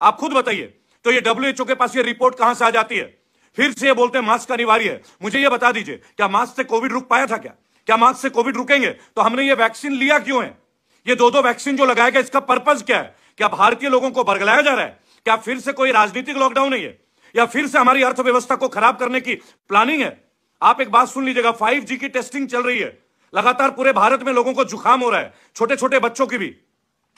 आप खुद बताइए। तो ये डब्ल्यूएचओ के पास ये रिपोर्ट कहां से आ जाती है? फिर से ये बोलते हैं मास्क अनिवार्य है। मुझे ये बता दीजिए, क्या मास्क से कोविड रुक पाया था? क्या मास्क से कोविड रुकेंगे? तो हमने ये वैक्सीन लिया क्यों है? ये दो वैक्सीन जो लगाया गया, इसका पर्पज क्या है? क्या भारतीय लोगों को बरगलाया जा रहा है? क्या फिर से कोई राजनीतिक लॉकडाउन है ये, या फिर से हमारी अर्थव्यवस्था को खराब करने की प्लानिंग है? आप एक बात सुन लीजिएगा, 5G की टेस्टिंग चल रही है लगातार। पूरे भारत में लोगों को जुकाम हो रहा है, छोटे छोटे बच्चों की भी।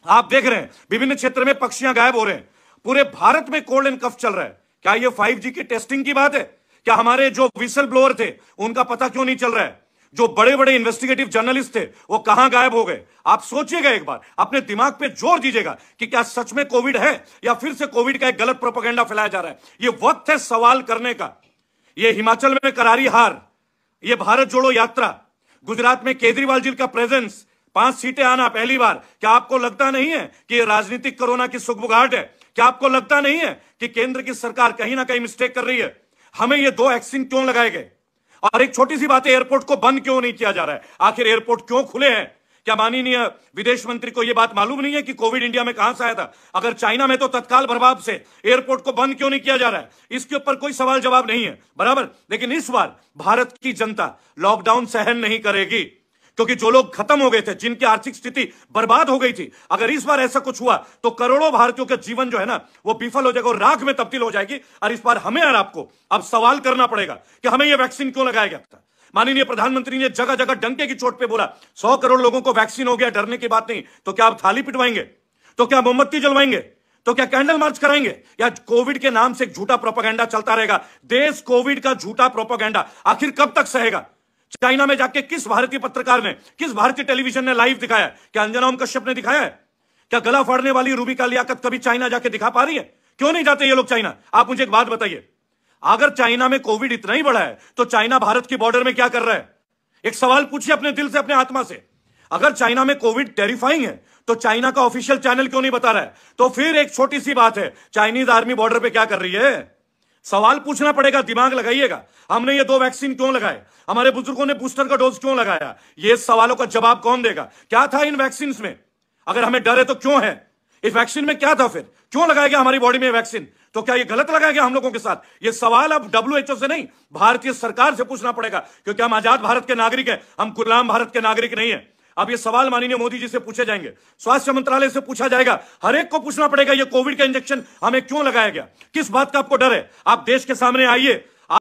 आप देख रहे हैं विभिन्न क्षेत्र में पक्षियां गायब हो रहे हैं। पूरे भारत में कोल्ड एंड कफ चल रहा है। क्या ये 5G की टेस्टिंग की बात है? क्या हमारे जो विसल ब्लोअर थे उनका पता क्यों नहीं चल रहा है? जो बड़े बड़े इन्वेस्टिगेटिव जर्नलिस्ट थे वो कहां गायब हो गए? आप सोचिएगा एक बार, अपने दिमाग पे जोर दीजिएगा कि क्या सच में कोविड है या फिर से कोविड का एक गलत प्रोपेगेंडा फैलाया जा रहा है। ये वक्त है सवाल करने का। ये हिमाचल में करारी हार, ये भारत जोड़ो यात्रा, गुजरात में केजरीवाल जी का प्रेजेंस, 5 सीटें आना पहली बार। क्या आपको लगता नहीं है कि ये राजनीतिक कोरोना की सुगबुगाहट है? क्या आपको लगता नहीं है कि केंद्र की सरकार कहीं ना कहीं मिस्टेक कर रही है? हमें ये 2 वैक्सीन क्यों लगाए गए? और एक छोटी सी बात है, एयरपोर्ट को बंद क्यों नहीं किया जा रहा है? आखिर एयरपोर्ट क्यों खुले हैं? क्या माननीय विदेश मंत्री को यह बात मालूम नहीं है कि कोविड इंडिया में कहां से आया था? अगर चाइना में तो तत्काल प्रभाव से एयरपोर्ट को बंद क्यों नहीं किया जा रहा है? इसके ऊपर कोई सवाल जवाब नहीं है, बराबर। लेकिन इस बार भारत की जनता लॉकडाउन सहन नहीं करेगी, क्योंकि जो लोग खत्म हो गए थे, जिनकी आर्थिक स्थिति बर्बाद हो गई थी, अगर इस बार ऐसा कुछ हुआ तो करोड़ों भारतीयों का जीवन जो है ना वो विफल हो जाएगा और राख में तब्दील हो जाएगी। और इस बार हमें और आपको अब सवाल करना पड़ेगा कि हमें यह वैक्सीन क्यों लगाया गया था। माननीय प्रधानमंत्री ने जगह जगह डंके की चोट पे बोला 100 करोड़ लोगों को वैक्सीन हो गया, डरने की बात नहीं। तो क्या आप थाली पिटवाएंगे? तो क्या मोमबत्ती जलवाएंगे? तो क्या कैंडल मार्च कराएंगे? या कोविड के नाम से एक झूठा प्रोपेगेंडा चलता रहेगा? देश कोविड का झूठा प्रोपेगेंडा आखिर कब तक सहेगा? चाइना में जाके किस भारतीय पत्रकार ने, किस भारतीय टेलीविजन ने लाइव दिखाया? क्या अंजना ओम कश्यप ने दिखाया है? क्या गला फाड़ने वाली रूबिका लियाकत कभी चाइना जाके दिखा पा रही है? क्यों नहीं जाते ये लोग चाइना? आप मुझे एक बात बताइए, अगर चाइना में कोविड इतना ही बड़ा है तो चाइना भारत की बॉर्डर में क्या कर रहा है? एक सवाल पूछिए अपने दिल से, अपने आत्मा से। अगर चाइना में कोविड टेरिफाइंग है तो चाइना का ऑफिशियल चैनल क्यों नहीं बता रहा है? तो फिर एक छोटी सी बात है, चाइनीज आर्मी बॉर्डर पे क्या कर रही है? सवाल पूछना पड़ेगा, दिमाग लगाइएगा। हमने ये 2 वैक्सीन क्यों लगाए? हमारे बुजुर्गों ने बूस्टर का डोज क्यों लगाया? ये सवालों का जवाब कौन देगा? क्या था इन वैक्सीन में? अगर हमें डर है तो क्यों है? इस वैक्सीन में क्या था? फिर क्यों लगाया गया हमारी बॉडी में वैक्सीन? तो क्या ये गलत लगाया गया हम लोगों के साथ? ये सवाल अब डब्ल्यूएचओ से नहीं, भारतीय सरकार से पूछना पड़ेगा, क्योंकि हम आजाद भारत के नागरिक हैं, हम गुलाम भारत के नागरिक नहीं है। अब ये सवाल माननीय मोदी जी से पूछे जाएंगे, स्वास्थ्य मंत्रालय से पूछा जाएगा, हर एक को पूछना पड़ेगा ये कोविड का इंजेक्शन हमें क्यों लगाया गया? किस बात का आपको डर है? आप देश के सामने आइए,